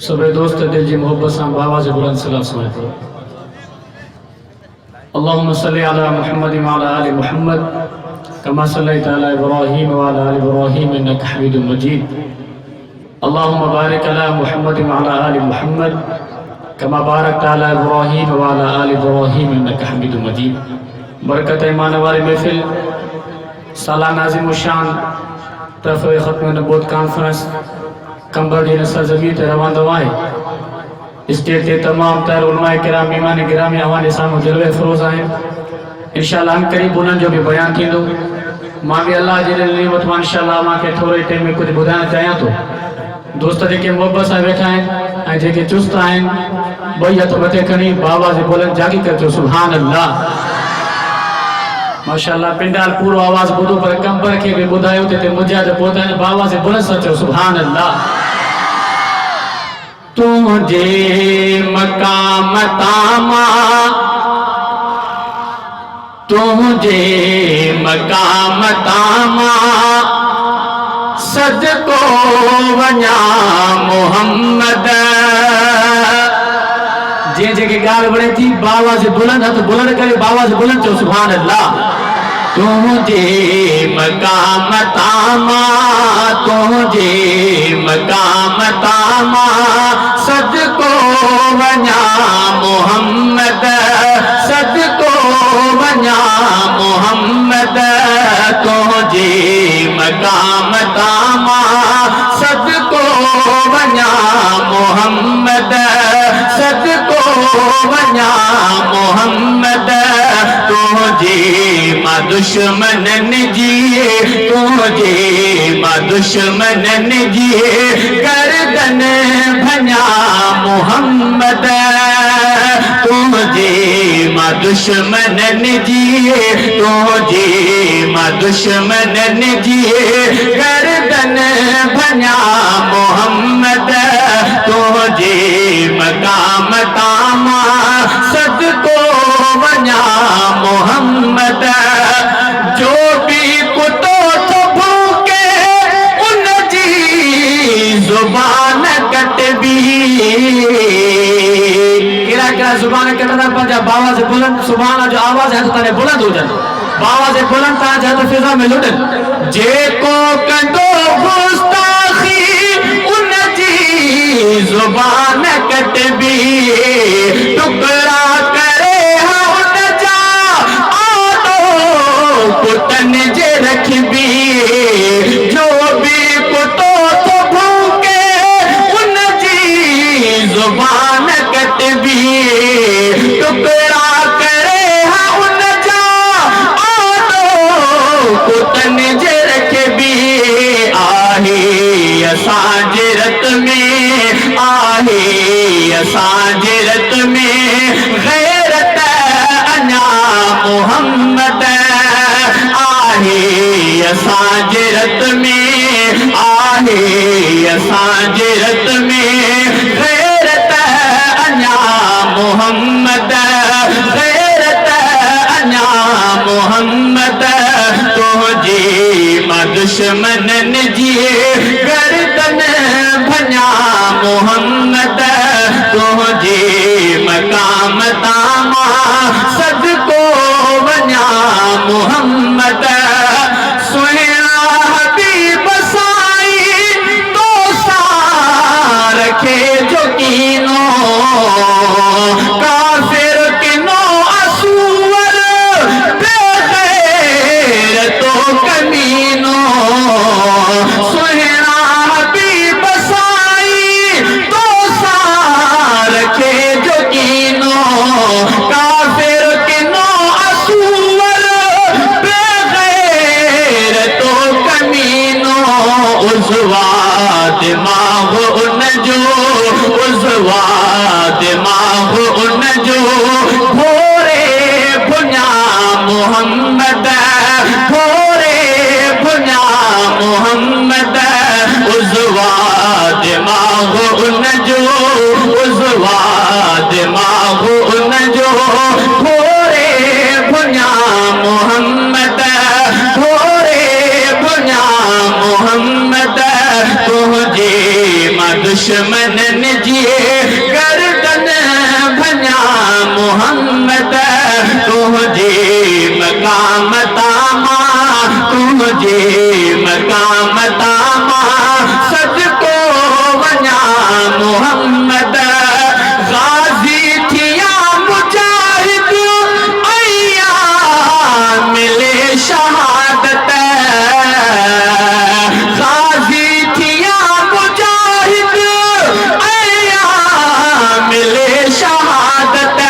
सब दोस्त दिल जी मोहब्बत से बाबा से बुलंद सलाम सुनाते हैं। अल्लाहुम्मा सल्ली अला मुहम्मद व अला आलि मुहम्मद कमा सल्लैता अला इब्राहीम व अला आलि इब्राहीम इन्नका हमीदुम मजीद। अल्लाहुम्मा बारिक अला मुहम्मद व अला आलि मुहम्मद कमा बारकता अला इब्राहीम व अला आलि इब्राहीम इन्नका हमीदुम मजीद। बरकत ईमान वाली महफिल सालाना अज़ीम शान तहफ़्फ़ुज़ ख़त्म नबूवत कॉन्फ्रेंस कंबरडीह सरज़मीन ते रवान दवाए स्टेज के तमाम तर उलमाए किराम मेहमान गिरामी हवाले सामू जलवे फरोज़ आहिनि। इंशाअल्लाह हम करीब उन्हनि जो भी बयान थींदो। मां भी अल्लाह जी नेमत मां इंशाअल्लाह मां के थोड़े टाइम में कुछ बुधाइण चाहियां तो। दोस्त जेके मोहब्बत सां वेठा आहिनि ऐं जेके चुस्त आहिनि ॿई हथ मथे खणी बाबा जे बोलनि जागी कर चो सुभान अल्लाह। माशाअल्लाह पिंडाल पूरो आवाज़ ॿुधो पर कंबर खे बि ॿुधायो ते मुंहिंजा जो पहुता आहिनि बाबा जे बुलंद सां चओ सुभान अल्लाह। तुझे मकाम तामा तुझे मकाम तामा सदको वञा मोहम्मद। जे जेके गाल बणे थी बाबा से बुलंद हथ बुलंद करे बाबा से बुलंद चो सुभान अल्लाह। तुझे मकाम तामा तुझे मकाम तामा सदको वञा मोहम्मद सदको वञा मोहम्मद। तुझे मकाम तामा सदको वञा मोहम्मद सदको वञा मोहम्मद। तुझे मां दुश्मनन जिए तुझे मां दुश्मनन जिए गर्दन भञा मोहम्मद। तुझे मां दुश्मनन जिए तुझे मां दुश्मनन जिए गर्दन भञा मोहम्मद। तुझे मकाम तामा सदको वञा मोहम्मद। जो भी कुतो तो भूके उन जी ज़ुबान कटबी। केड़ा केड़ा ज़ुबान कटदा पंहिंजा बाबा से बुलंद सुभान जो आवाज़ है तो तने बुलंद हुजन बाबा से बुलंद ता जा तो फिज़ा में लुटन। जेको कंदो गुस्ताखी उन जी ज़ुबान कटबी। टुकड़ा करे हा उन जा आदो कुटन जे रखबी। जो भी कुतो तो भूके उन जी ज़ुबान कटबी। टुकड़ा करे हा उन जा आदो कुटन जे रखबी। आहे असांजे रत में आहे असांजे रत में गैरत अञा मोहम्मद। आहे असांजे रत में आहे असांजे रत में गैरत अञा मोहम्मद गैरत अञा मोहम्मद। तुझे मां दुश्मनन जिए गर्दन भञा मोहम्मद। तुझे मकाम तामा सदको वञा मोहम्मद। सुहिणा हबीब साईं तो सां रखे जो कीनो काफ़िर किनो असूवर बेग़ैर तो कमीनो। सुहिणा हबीब साईं तो सां रखे जो कीनो काफ़िर किनो असूवर बेग़ैर तो कमीनो। उज़वा दिमाग़ उन जो उज़वा दिमाग़ उन जो भोरे भुञा मोहम्मद भोरे भुञा मोहम्मद। उज़वा दिमाग़ उन जो उज़वा दिमाग़ उन जो भोरे भुञा मोहम्मद भोरे भुञा मोहम्मद। तुझे मां दुश्मनन जी गर्दन भञा मोहम्मद तुझे मकाम तामा तुझे मकाम तामा सदको वञा मोहम्मद गाज़ी थिया मुजाहिद अया मिले शहादत गाज़ी थिया मुजाहिद अया मिले शहादत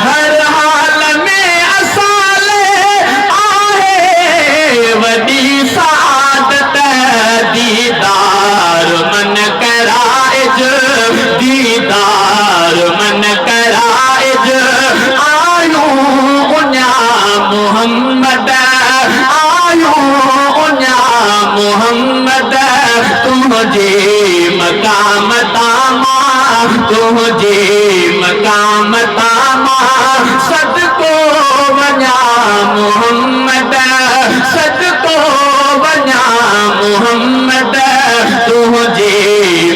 हर हाल में असाले आहे वॾी सादत दीदार मन कराइज दीदार मन कराइज आयूं उन्या मोहम्मद आयूं उन्या मोहम्मद तुझे मकाम तामा तुझे मकाम तामा सदको वञा मोहम्मद सदको वञा मोहम्मद तुझे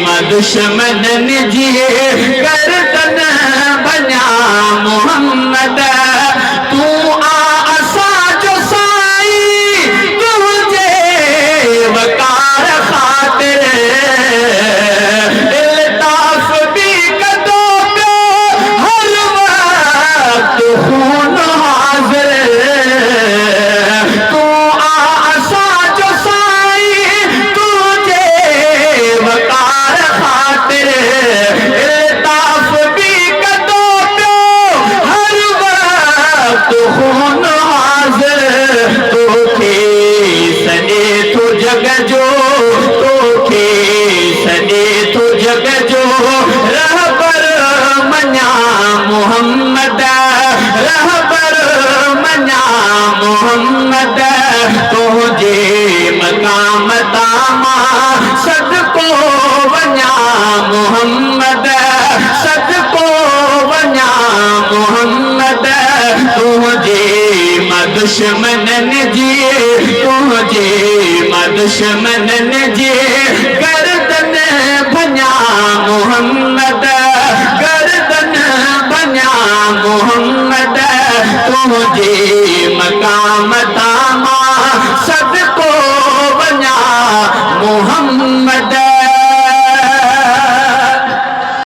मां दुश्मनन जी गर्दन भञा मोहम्मद तू आ असांजो साईं तुझे वकार ख़ातिर इल्ताफ़ भी कदो पियो हर वक्त खून हाज़िर तू आ असांजो साईं तुझे वकार ख़ातिर इल्ताफ़ भी कदो पियो हर वक्त खून हाज़िर तोखे सॼे थो जग जो तोखे सॼे थो जग जो रहबर मञा मोहम्मद रहबर मञा मोहम्मद तुझे मकाम तामा सदको वञा मोहम्मद सदको वञा मोहम्मद तुझे मां दुश्मनन जी तुझे मां दुश्मनन जी